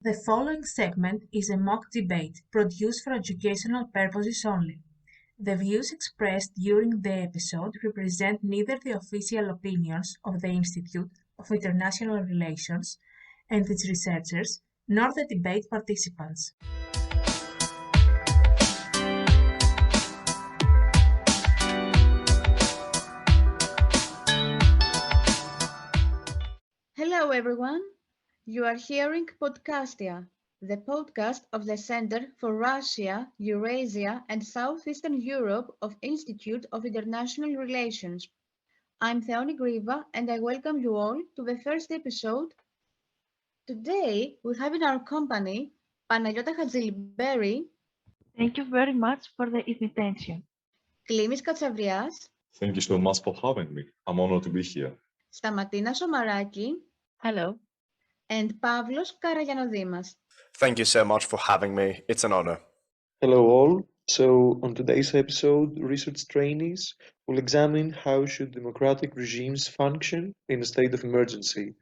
The following segment is a mock debate produced for educational purposes only. The views expressed during the episode represent neither the official opinions of the Institute of International Relations and its researchers, nor the debate participants. Hello everyone, you are hearing Podcast.IA, the podcast of the Center for Russia, Eurasia and Southeastern Europe of Institute of International Relations. I'm Theoni Griva and I welcome you all to the first episode. Today we have in our company Panagiota Chatzilymperi, Thank you very much for the invitation. Klimis Katsiavrias, Thank you so much for having me. I'm honored to be here. Stamatina Somaraki, Hello. and Pavlos Karagiannodimas. Thank you so much for having me. It's an honor. Hello all. So on today's episode, research trainees will examine how should democratic regimes function in a state of emergency.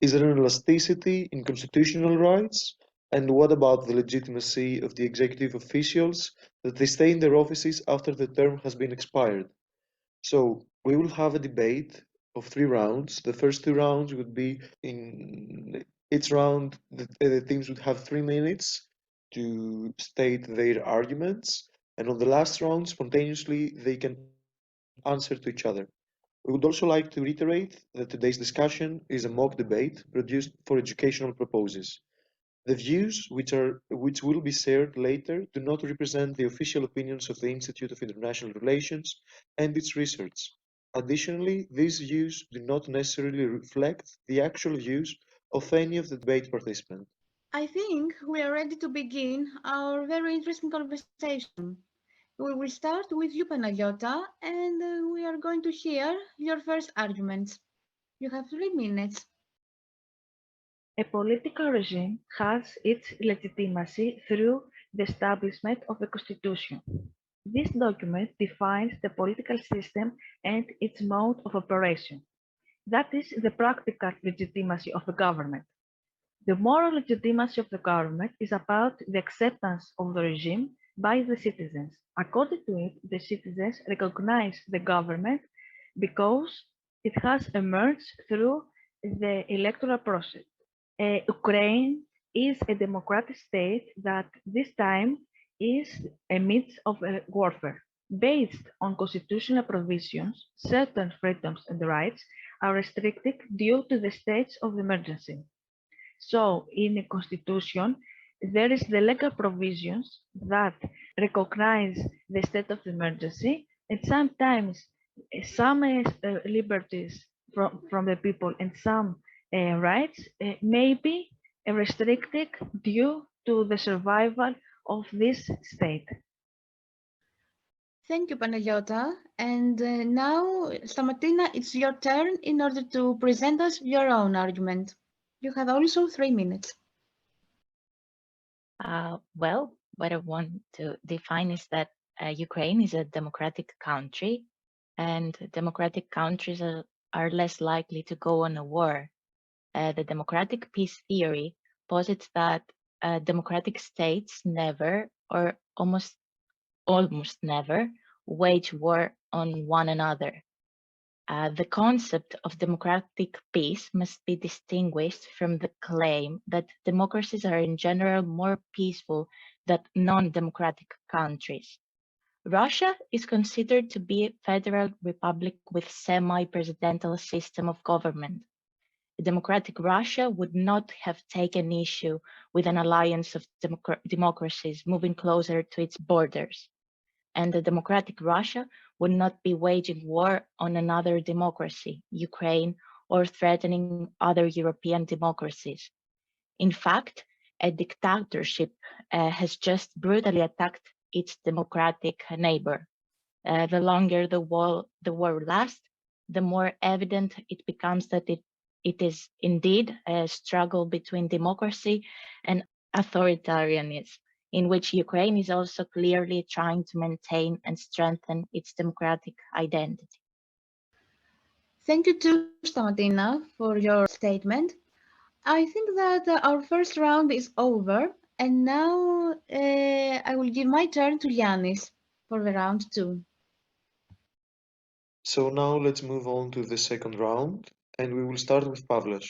Is there an elasticity in constitutional rights? And what about the legitimacy of the executive officials that they stay in their offices after the term has been expired? So we will have a debate of 3 rounds. The first 2 rounds would be in each round, the teams would have 3 minutes to state their arguments, and on the last round, spontaneously, they can answer to each other. We would also like to reiterate that today's discussion is a mock debate produced for educational purposes. The views which will be shared later do not represent the official opinions of the Institute of International Relations and its research. Additionally, these views do not necessarily reflect the actual views of any of the debate participants. I think we are ready to begin our very interesting conversation. We will start with you, Panagiota, and we are going to hear your first arguments. You have 3 minutes. A political regime has its legitimacy through the establishment of a constitution. This document defines the political system and its mode of operation. That is the practical legitimacy of the government. The moral legitimacy of the government is about the acceptance of the regime by the citizens. According to it, the citizens recognize the government because it has emerged through the electoral process. Ukraine is a democratic state that this time is amidst of a warfare. Based on constitutional provisions, certain freedoms and rights are restricted due to the state of emergency. So, in the constitution, there is the legal provisions that recognize the state of emergency, and sometimes some liberties from the people and some rights may be restricted due to the survival of this state. Thank you, Panagiota. And now, Stamatina, it's your turn in order to present us your own argument. You have also 3 minutes. Well, what I want to define is that Ukraine is a democratic country, and democratic countries are less likely to go on a war. The democratic peace theory posits that democratic states never, or almost never, wage war on one another. The concept of democratic peace must be distinguished from the claim that democracies are in general more peaceful than non-democratic countries. Russia is considered to be a federal republic with semi-presidential system of government. A democratic Russia would not have taken issue with an alliance of democracies moving closer to its borders. And a democratic Russia would not be waging war on another democracy, Ukraine, or threatening other European democracies. In fact, a dictatorship has just brutally attacked its democratic neighbor. The longer the war lasts, the more evident it becomes that it is indeed a struggle between democracy and authoritarianism, in which Ukraine is also clearly trying to maintain and strengthen its democratic identity. Thank you to Stamatina for your statement. I think that our first round is over, and now I will give my turn to Giannis for the round 2. So now let's move on to the second round, and we will start with Pavlos.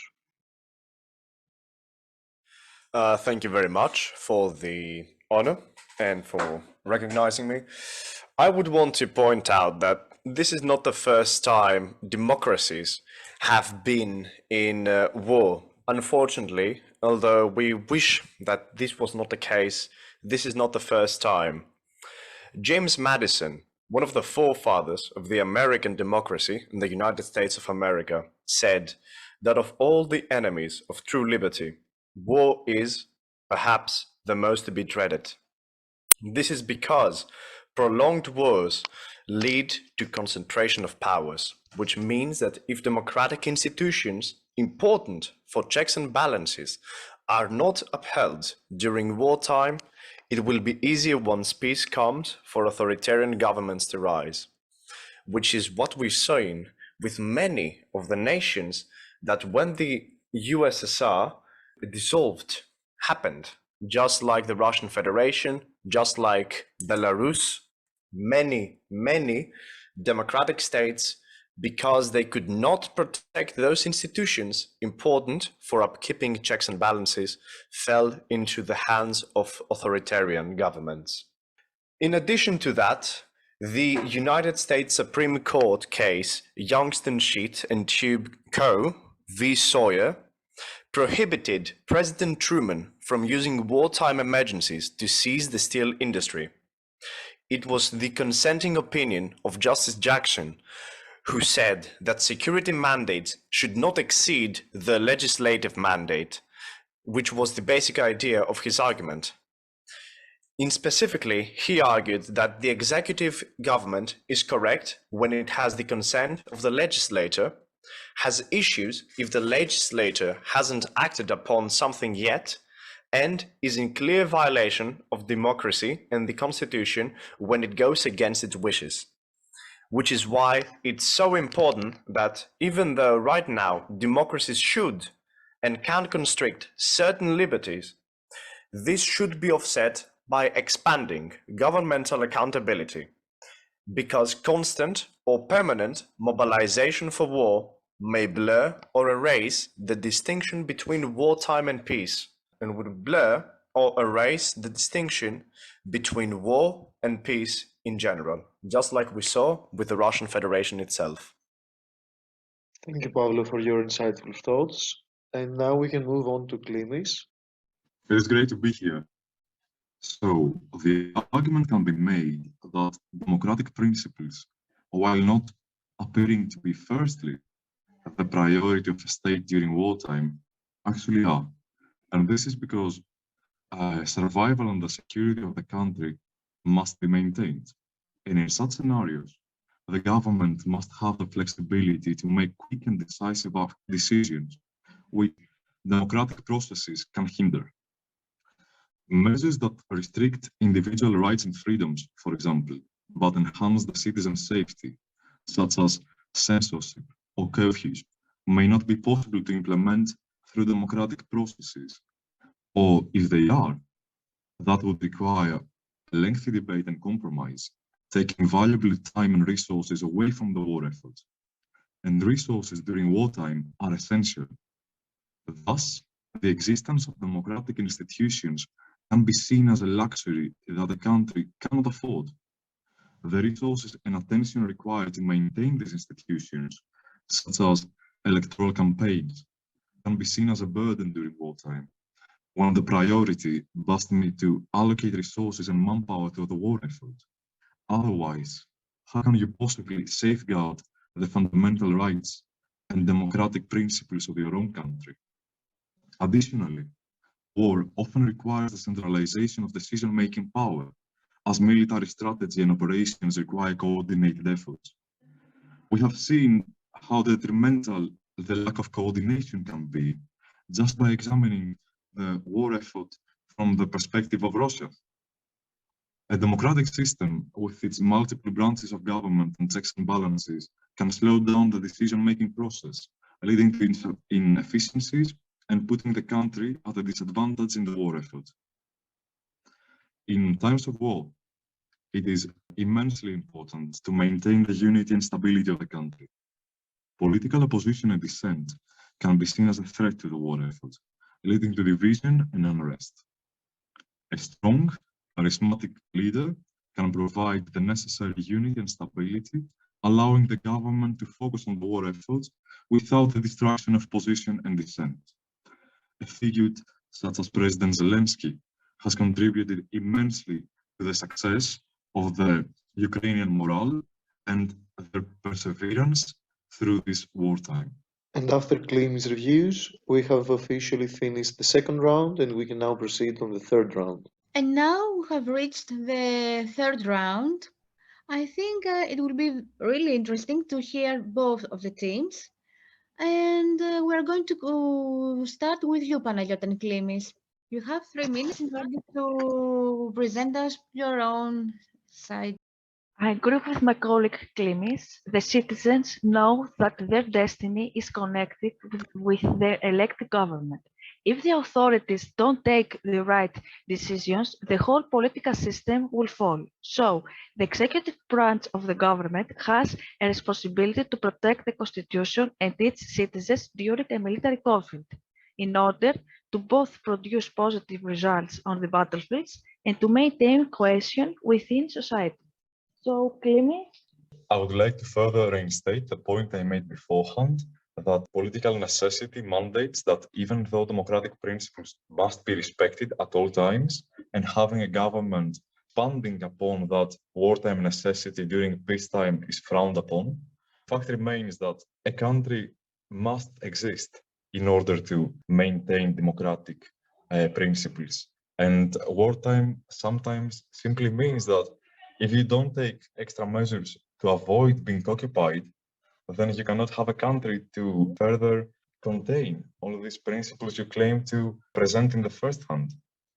Thank you very much for the honor and for recognizing me. I would want to point out that this is not the first time democracies have been in war. Unfortunately, although we wish that this was not the case, this is not the first time. James Madison, one of the forefathers of the American democracy in the United States of America, said that of all the enemies of true liberty, war is, perhaps, the most to be dreaded. This is because prolonged wars lead to concentration of powers, which means that if democratic institutions important for checks and balances are not upheld during wartime, it will be easier once peace comes for authoritarian governments to rise, which is what we've seen with many of the nations that when the USSR dissolved happened, just like the Russian Federation, just like Belarus, many democratic states, because they could not protect those institutions important for upkeeping checks and balances, fell into the hands of authoritarian governments. In addition to that, the United States Supreme Court case Youngstown Sheet and Tube Co. v. Sawyer prohibited President Truman from using wartime emergencies to seize the steel industry. It was the consenting opinion of Justice Jackson who said that security mandates should not exceed the legislative mandate, which was the basic idea of his argument. Specifically, he argued that the executive government is correct when it has the consent of the legislator, has issues if the legislator hasn't acted upon something yet, and is in clear violation of democracy and the Constitution when it goes against its wishes. Which is why it's so important that even though right now democracies should and can constrict certain liberties, this should be offset by expanding governmental accountability, because constant or permanent mobilization for war may blur or erase the distinction between wartime and peace, and would blur or erase the distinction between war and peace in general, just like we saw with the Russian Federation itself. Thank you, Pavlo, for your insightful thoughts. And now we can move on to Klimis. It is great to be here. So, the argument can be made that democratic principles, while not appearing to be firstly the priority of a state during wartime, actually are. And this is because survival and the security of the country must be maintained. And in such scenarios, the government must have the flexibility to make quick and decisive decisions which democratic processes can hinder. Measures that restrict individual rights and freedoms, for example, but enhance the citizen's safety, such as censorship or curfews, may not be possible to implement through democratic processes. Or if they are, that would require a lengthy debate and compromise, taking valuable time and resources away from the war effort. And resources during wartime are essential. Thus, the existence of democratic institutions can be seen as a luxury that a country cannot afford. The resources and attention required to maintain these institutions, such as electoral campaigns, can be seen as a burden during wartime, when the priority must be to allocate resources and manpower to the war effort. Otherwise, how can you possibly safeguard the fundamental rights and democratic principles of your own country? Additionally, war often requires the centralization of decision-making power, as military strategy and operations require coordinated efforts. We have seen how detrimental the lack of coordination can be just by examining the war effort from the perspective of Russia. A democratic system with its multiple branches of government and checks and balances can slow down the decision-making process, leading to inefficiencies and putting the country at a disadvantage in the war effort. In times of war, it is immensely important to maintain the unity and stability of the country. Political opposition and dissent can be seen as a threat to the war effort, leading to division and unrest. A strong, charismatic leader can provide the necessary unity and stability, allowing the government to focus on the war effort without the distraction of opposition and dissent. A figure such as President Zelensky has contributed immensely to the success of the Ukrainian morale and their perseverance through this wartime. And after Klimis reviews, we have officially finished the second round and we can now proceed on the third round. And now we have reached the third round. I think it will be really interesting to hear both of the teams. And we're going to start with you, Panagiota and Klimis. You have 3 minutes in order to present us your own side. I agree with my colleague Klimis. The citizens know that their destiny is connected with their elected government. If the authorities don't take the right decisions, the whole political system will fall. So, the executive branch of the government has a responsibility to protect the constitution and its citizens during a military conflict, in order to both produce positive results on the battlefields and to maintain cohesion within society. So, Klimis? I would like to further reinstate the point I made beforehand, that political necessity mandates that even though democratic principles must be respected at all times, and having a government funding upon that wartime necessity during peacetime is frowned upon, the fact remains that a country must exist in order to maintain democratic principles. And wartime sometimes simply means that if you don't take extra measures to avoid being occupied, then you cannot have a country to further contain all of these principles you claim to present in the first hand.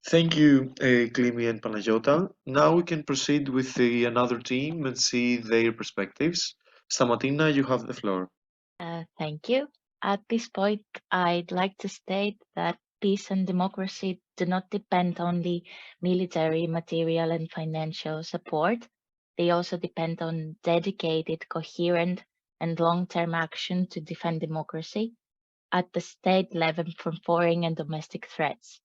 Thank you, Klimi and Panagiota. Now we can proceed with another team and see their perspectives. Stamatina, you have the floor. Thank you. At this point, I'd like to state that peace and democracy do not depend only military, material, and financial support. They also depend on dedicated, coherent, and long-term action to defend democracy at the state level from foreign and domestic threats.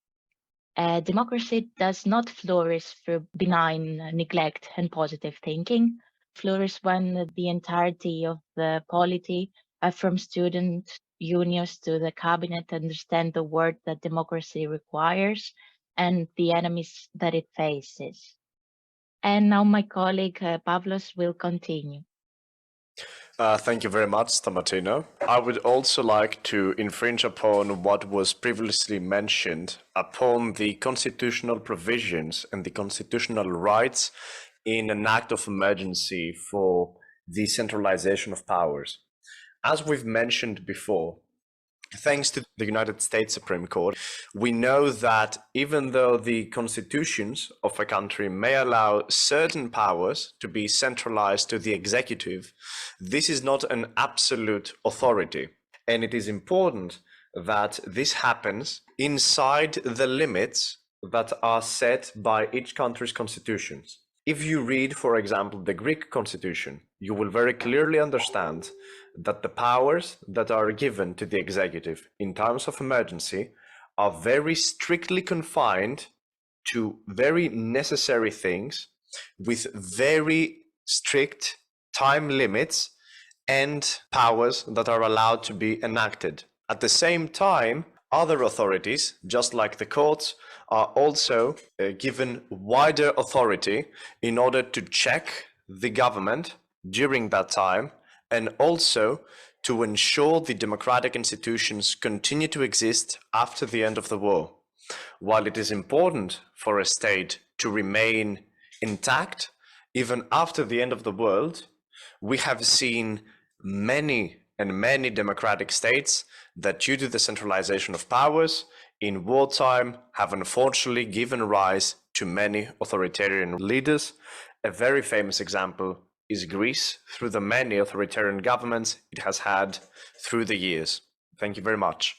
Democracy does not flourish through benign neglect and positive thinking, flourish when the entirety of the polity, from student unions to the cabinet, understand the work that democracy requires and the enemies that it faces. And now my colleague Pavlos will continue. Thank you very much, Stamatina. I would also like to infringe upon what was previously mentioned upon the constitutional provisions and the constitutional rights in an act of emergency for the centralization of powers. As we've mentioned before, thanks to the United States Supreme Court, we know that even though the constitutions of a country may allow certain powers to be centralized to the executive, this is not an absolute authority. And it is important that this happens inside the limits that are set by each country's constitutions. If you read, for example, the Greek constitution, you will very clearly understand that the powers that are given to the executive in times of emergency are very strictly confined to very necessary things with very strict time limits and powers that are allowed to be enacted. At the same time, other authorities, just like the courts, are also given wider authority in order to check the government during that time, and also to ensure the democratic institutions continue to exist after the end of the war. While it is important for a state to remain intact, even after the end of the world, we have seen many democratic states that, due to the centralization of powers in wartime, have unfortunately given rise to many authoritarian leaders. A very famous example is Greece, through the many authoritarian governments it has had through the years. Thank you very much.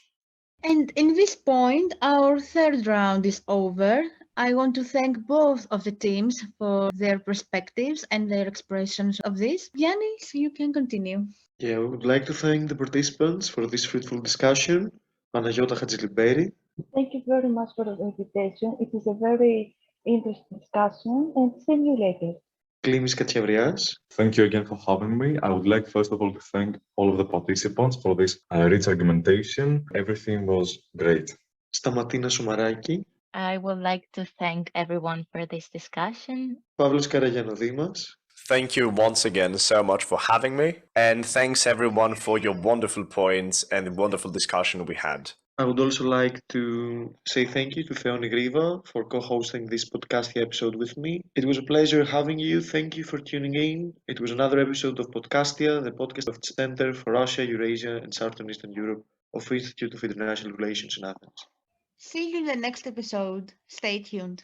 And in this point, our third round is over. I want to thank both of the teams for their perspectives and their expressions of this. Giannis, you can continue. Yeah, we would like to thank the participants for this fruitful discussion. Panagiota Chatzilymperi, Thank you very much for the invitation. It is a very interesting discussion, and see you later. Klimis Katsiavrias, Thank you again for having me. I would like, first of all, to thank all of the participants for this rich argumentation. Everything was great. Stamatina Somaraki, I would like to thank everyone for this discussion. Pavlos Karagiannodimas, Thank you once again so much for having me, and thanks everyone for your wonderful points and the wonderful discussion we had. I would also like to say thank you to Theoni Griva for co-hosting this Podcast.IA episode with me. It was a pleasure having you. Thank you for tuning in. It was another episode of Podcast.IA, the podcast of the Center for Russia, Eurasia and Southern Eastern Europe of Institute of International Relations in Athens. See you in the next episode. Stay tuned.